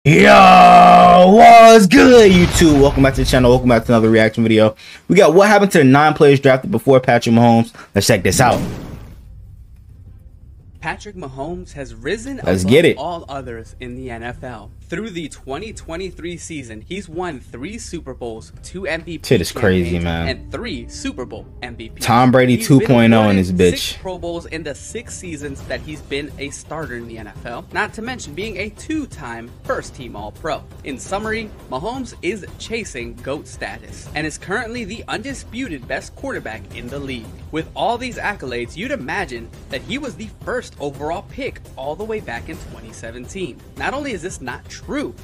Yo, what's good, YouTube? Welcome back to the channel. Welcome back to another reaction video. We got what happened to the 9 players drafted before Patrick Mahomes. Let's check this out. Patrick Mahomes has risen above all others in the NFL. Through the 2023 season, he's won 3 Super Bowls, 2 MVP Shit is crazy, man. and 3 Super Bowl MVPs. Tom Brady 2.0 in his bitch. 6 Pro Bowls in the 6 seasons that he's been a starter in the NFL, not to mention being a 2-time first-team All-Pro. In summary, Mahomes is chasing GOAT status and is currently the undisputed best quarterback in the league. With all these accolades, you'd imagine that he was the first overall pick all the way back in 2017. Not only is this not true,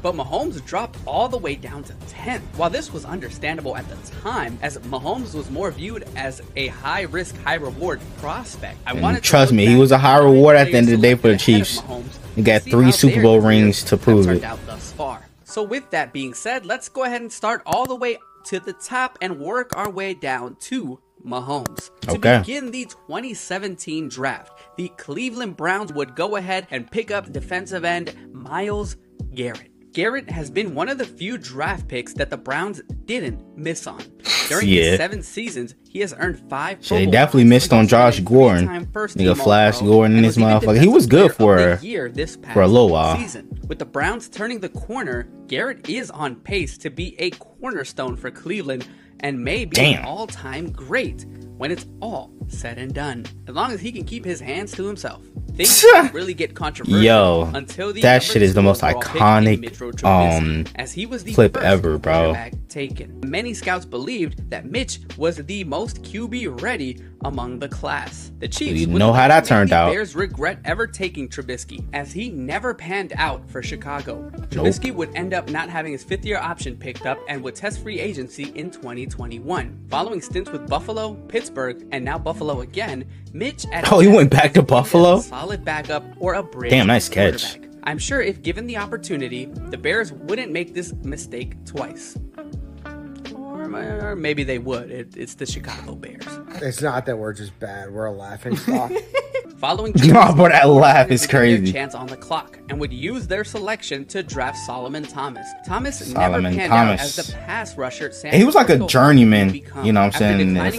but Mahomes dropped all the way down to 10th. While this was understandable at the time, as Mahomes was more viewed as a high-risk, high-reward prospect. Trust me, he was a high reward at the end of the day for the Chiefs. He got 3 Super Bowl rings to prove it. So with that being said, let's go ahead and start all the way to the top and work our way down to Mahomes. To begin the 2017 draft, the Cleveland Browns would go ahead and pick up defensive end Myles Garrett. Garrett has been one of the few draft picks that the Browns didn't miss on. During his 7 seasons, he has earned 5 Pro Bowl. They definitely missed on Josh Gordon. Nigga, Flash Gordon and his motherfucker. He was good for a little while. With the Browns turning the corner, Garrett is on pace to be a cornerstone for Cleveland and may be an all-time great when it's all said and done, as long as he can keep his hands to himself. Things don't really get controversial until the that shit is the most iconic as he was the clip ever, bro. Taken. Many scouts believed that Mitch was the most QB ready among the class. The Chiefs know how that turned out. Bears regret ever taking Trubisky, as he never panned out for Chicago. Trubisky would end up not having his 5th-year option picked up and would test free agency in 2021. Following stints with Buffalo, Pittsburgh, and now Buffalo again, Mitch he went back to Buffalo? Solid backup or a bridge. Damn, nice catch. I'm sure if given the opportunity, the Bears wouldn't make this mistake twice. Or maybe they would. It's the Chicago Bears. It's not that we're just bad. We're a laughing stock. Following but that laugh is crazy. Chance on the clock and would use their selection to draft Solomon Thomas. Never panned out as the pass rusher. He was like a journeyman, you know what I'm saying? I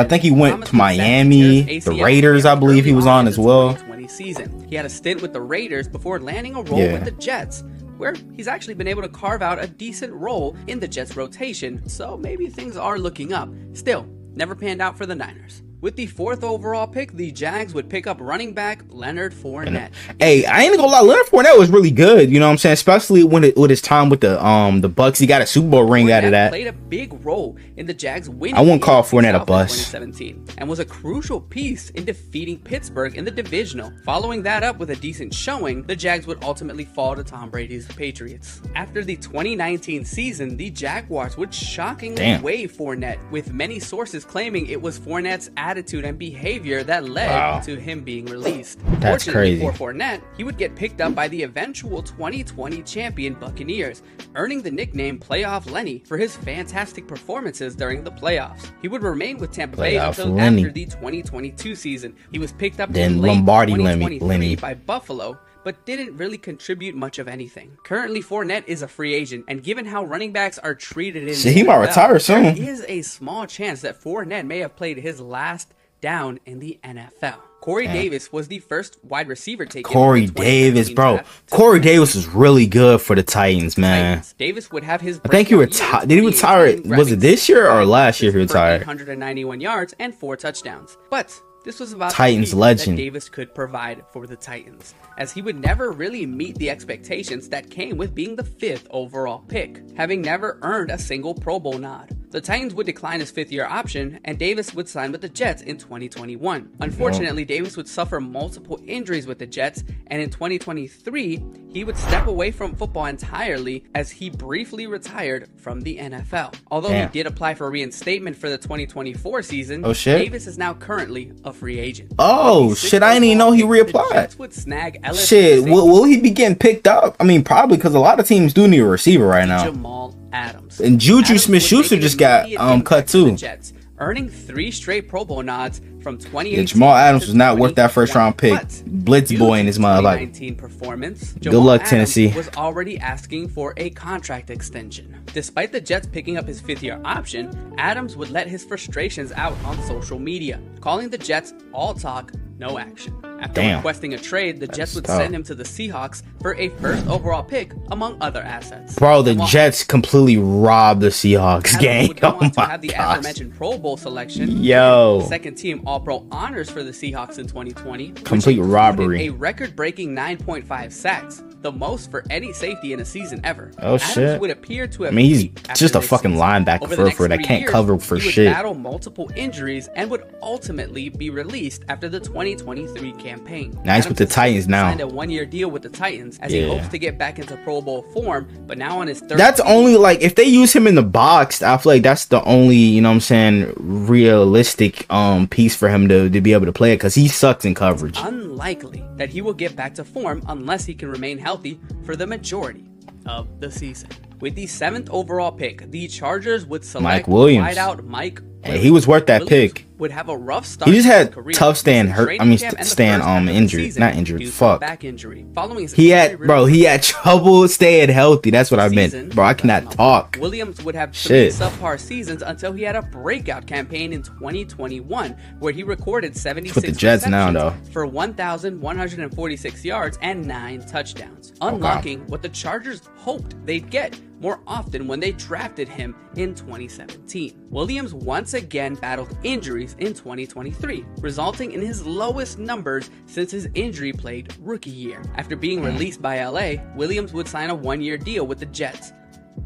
think he went to Miami, the Raiders, I believe he was on as well. Season. He had a stint with the Raiders before landing a role with the Jets, where he's actually been able to carve out a decent role in the Jets rotation, so maybe things are looking up. Still, never panned out for the Niners. With the 4th overall pick, the Jags would pick up running back Leonard Fournette. Hey, I ain't gonna lie, Leonard Fournette was really good, you know what I'm saying? Especially with his time with the Bucks. He got a Super Bowl ring out of that. Played a big role in the Jags winning. I wouldn't call Fournette a bust. 2017, and was a crucial piece in defeating Pittsburgh in the divisional. Following that up with a decent showing, the Jags would ultimately fall to Tom Brady's Patriots. After the 2019 season, the Jaguars would shockingly waive Fournette, with many sources claiming it was Fournette's attitude and behavior that led to him being released. That's crazy. For Fournette, he would get picked up by the eventual 2020 champion Buccaneers, earning the nickname Playoff Lenny for his fantastic performances during the playoffs. He would remain with Tampa Bay until after the 2022 season. He was picked up in late 2023 by Buffalo, but didn't really contribute much of anything. Currently, Fournette is a free agent, and given how running backs are treated in the he might retire soon. There is a small chance that Fournette may have played his last down in the NFL. Corey Davis was the first wide receiver taken. Corey Davis, bro. Corey Davis was really good for the Titans, man. Davis would have his. I think he retired. Did he retire? Was it this year or last year he retired? 191 yards and 4 touchdowns. But this was about Titans legend that Davis could provide for the Titans, as he would never really meet the expectations that came with being the 5th overall pick, having never earned a single Pro Bowl nod. The Titans would decline his 5th-year option, and Davis would sign with the Jets in 2021. Unfortunately, Davis would suffer multiple injuries with the Jets, and in 2023, he would step away from football entirely as he briefly retired from the NFL. Although he did apply for reinstatement for the 2024 season, Davis is now currently a free agent. Oh, shit, I didn't even know he reapplied. The Jets would snag shit, will he be getting picked up? I mean, probably, because a lot of teams do need a receiver right now. Jamal Adams. And Juju Smith-Schuster just got cut too. Jets, earning 3 straight Pro Bowl nods From 2018 Jamal Adams was not worth that 2021, first round pick. but Blitz due boy to in his his mind. Like, 2019 performance, good Jamal luck, Adams Tennessee. was already asking for a contract extension. Despite the Jets picking up his fifth-year option, Adams would let his frustrations out on social media, calling the Jets all talk, no action. After requesting a trade, the Jets would send him to the Seahawks for a first overall pick, among other assets. Bro, the Jets completely robbed the Seahawks game. Would go on Oh to my have the gosh. aforementioned Pro Bowl selection, Yo. second-team All-Pro honors for the Seahawks in 2020, which Complete included robbery. a record-breaking 9.5 sacks, the most for any safety in a season ever. Oh, Adams shit. would appear to I have mean, he's peaked after just a this fucking season. linebacker Over the next that 3 can't years, cover for he would shit. battle multiple injuries and would ultimately be released after the 2023 campaign. Now he's with the Titans now. Signed a 1-year deal with the Titans as he hopes to get back into Pro Bowl form, but now on his third. That's only like if they use him in the box, I feel like that's the only, you know what I'm saying, realistic piece for him to be able to play it, because he sucks in coverage. Unlikely that he will get back to form unless he can remain healthy for the majority of the season. With the 7th overall pick, the Chargers would select Mike Williams. wideout Mike Hey, he was worth that Williams pick. Would have a rough start. He just to his had career, tough stand missing hurt. training I mean, camp and the stand first half of the injured, season not injured. due to a Fuck. back injury. Following his He injury had, bro. He had trouble staying healthy. That's what I meant, bro. I cannot talk. Williams would have 3 Shit. subpar seasons until he had a breakout campaign in 2021, where he recorded 76 with the Jets now, receptions for 1,146 yards and 9 touchdowns, unlocking what the Chargers hoped they'd get more often when they drafted him in 2017. Williams once again battled injuries in 2023, resulting in his lowest numbers since his injury-plagued rookie year. After being released by LA, Williams would sign a 1-year deal with the Jets.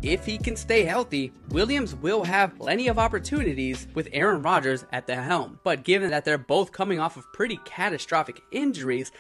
If he can stay healthy, Williams will have plenty of opportunities with Aaron Rodgers at the helm. But given that they're both coming off of pretty catastrophic injuries,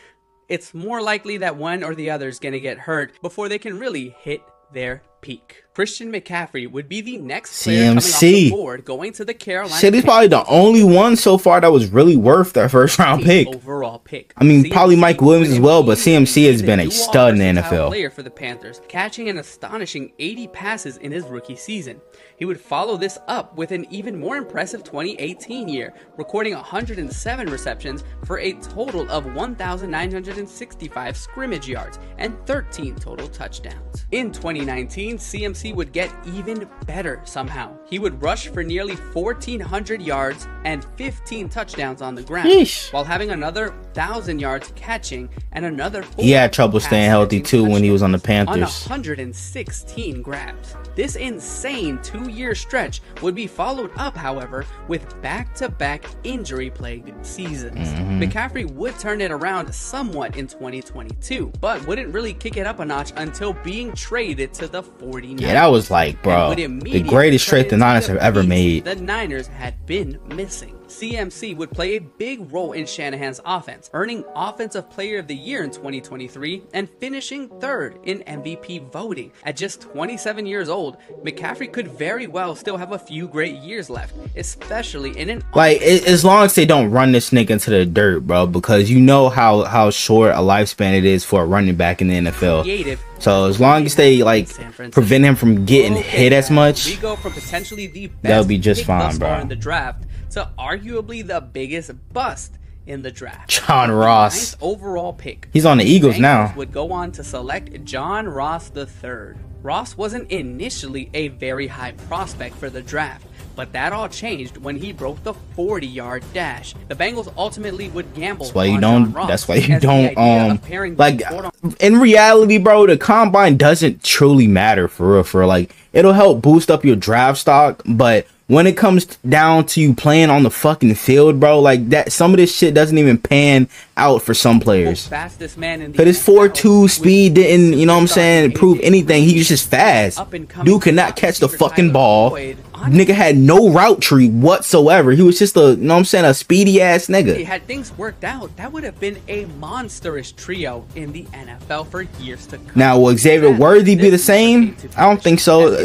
it's more likely that one or the other is going to get hurt before they can really hit their peak. Christian McCaffrey would be the next player coming off the board, going to the Carolina. Shit, he's probably the only one so far that was really worth that first round pick. Overall pick. I mean, CMC probably Mike Williams as well, but CMC has been a stud in the NFL. Player for the Panthers, catching an astonishing 80 passes in his rookie season. He would follow this up with an even more impressive 2018 year, recording 107 receptions for a total of 1,965 scrimmage yards and 13 total touchdowns. In 2019, CMC would get even better somehow. He would rush for nearly 1,400 yards and 15 touchdowns on the ground, while having another 1,000 yards catching and another 4 he had trouble staying healthy too when he was on the Panthers. on 116 grabs. This insane 2-year stretch would be followed up, however, with back-to-back injury-plagued seasons. McCaffrey would turn it around somewhat in 2022, but wouldn't really kick it up a notch until being traded to the 49ers. Yeah, that was like, bro, the greatest trade the Niners have ever made. The Niners had been missing. CMC would play a big role in Shanahan's offense, earning Offensive Player of the Year in 2023 and finishing 3rd in MVP voting. At just 27 years old, McCaffrey could very well still have a few great years left, especially in an as long as they don't run this nigga into the dirt, bro, because you know how short a lifespan it is for a running back in the NFL. So as long as they like prevent him from getting hit as much, we go from potentially the best that'll be just pick fine, thus far bro. in the draft to arguably the biggest bust in the draft. John Ross. 9th overall pick. He's on the Eagles Bengals now. Would go on to select John Ross III. Ross wasn't initially a very high prospect for the draft, but that all changed when he broke the 40-yard dash. The Bengals ultimately would gamble. That's why you on don't. John Ross, That's why you as the idea don't. of pairing Like the in reality, bro, the combine doesn't truly matter for real. For like, it'll help boost up your draft stock, but when it comes down to you playing on the fucking field, bro, like that, some of this shit doesn't even pan out for some players. fastest man in the Cause his 4.2 speed didn't, you know what I'm saying, prove anything. He was just fast. Dude could not catch the fucking ball. Nigga had no route tree whatsoever. He was just a, you know what I'm saying, a speedy ass nigga. Had things worked out, that would have been a monstrous trio in the NFL for years to come. Now, will Xavier Worthy be the same? I don't think so.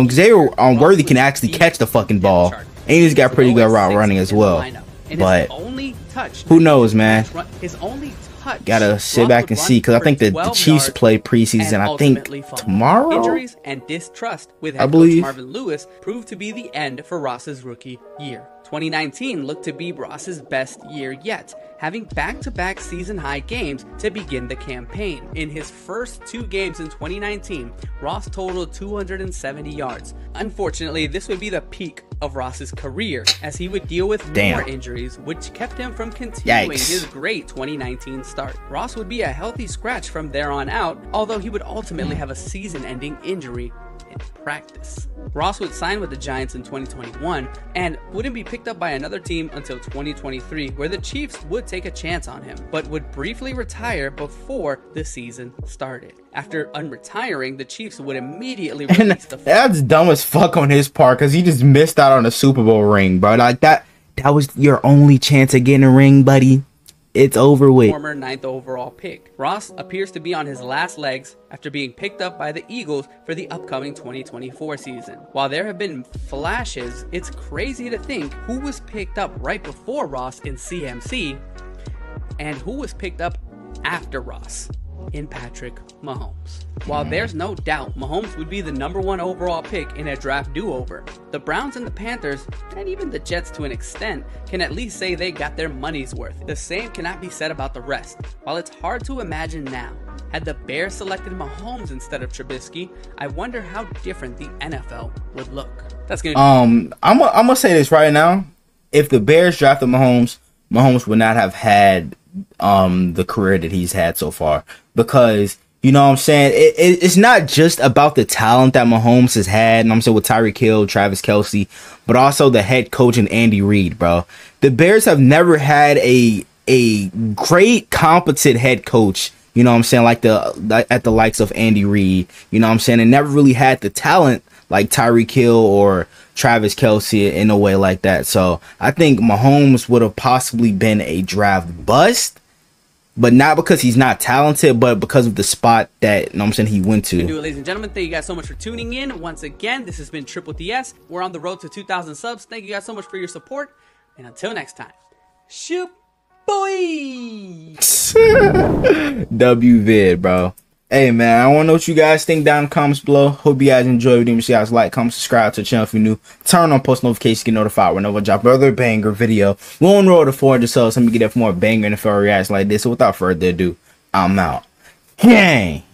Xavier Worthy can actually catch the fucking ball, and he's got pretty good route running as well. But who knows, man? His only touch. Gotta sit Ross back would and run see, because I for think the 12 Chiefs yards play and preseason, I think, ultimately fumble. tomorrow? Injuries and distrust with I head coach believe. Marvin Lewis proved to be the end for Ross's rookie year. 2019 looked to be Ross's best year yet, having back-to-back season-high games to begin the campaign. In his first 2 games in 2019, Ross totaled 270 yards. Unfortunately, this would be the peak of Ross's career, as he would deal with more injuries, which kept him from continuing his great 2019 start. Ross would be a healthy scratch from there on out, although he would ultimately have a season-ending injury in practice. Ross would sign with the Giants in 2021 and wouldn't be picked up by another team until 2023, where the Chiefs would take a chance on him, but would briefly retire before the season started. After unretiring, the Chiefs would immediately release the That's dumb as fuck on his part, because he just missed out on a Super Bowl ring, bro. Like, that was your only chance of getting a ring, buddy. It's over with. Former 9th overall pick. Ross appears to be on his last legs after being picked up by the Eagles for the upcoming 2024 season. While there have been flashes, it's crazy to think who was picked up right before Ross in CMC and who was picked up after Ross in Patrick Mahomes. While there's no doubt Mahomes would be the #1 overall pick in a draft do-over, the Browns and the Panthers, and even the Jets to an extent, can at least say they got their money's worth. The same cannot be said about the rest. While it's hard to imagine now, had the Bears selected Mahomes instead of Trubisky, I wonder how different the NFL would look. That's gonna I'm gonna say this right now. If the Bears drafted Mahomes, Mahomes would not have had the career that he's had so far, because you know what I'm saying, it's not just about the talent that Mahomes has had, and I'm saying with Tyreek Hill, Travis Kelce, but also the head coach and Andy Reid, bro. The Bears have never had a great competent head coach, you know what I'm saying, like at the likes of Andy Reid, you know what I'm saying, and never really had the talent like Tyreek Hill or Travis Kelce in a way like that. So I think Mahomes would have possibly been a draft bust, but not because he's not talented, but because of the spot that, you know what I'm saying, he went to. Ladies and gentlemen, thank you guys so much for tuning in. Once again, this has been Triple DS. We're on the road to 2,000 subs. Thank you guys so much for your support. And until next time, shoot, boy! WVid, bro. Hey, man, I want to know what you guys think down in the comments below. Hope you guys enjoy it. Make sure you guys like, comment, subscribe to the channel if you're new. Turn on post notifications, get notified whenever I drop another banger video. We're on the road to 400 subs. Let me get that for more banger NFL reactions like this. So without further ado, I'm out. Gang!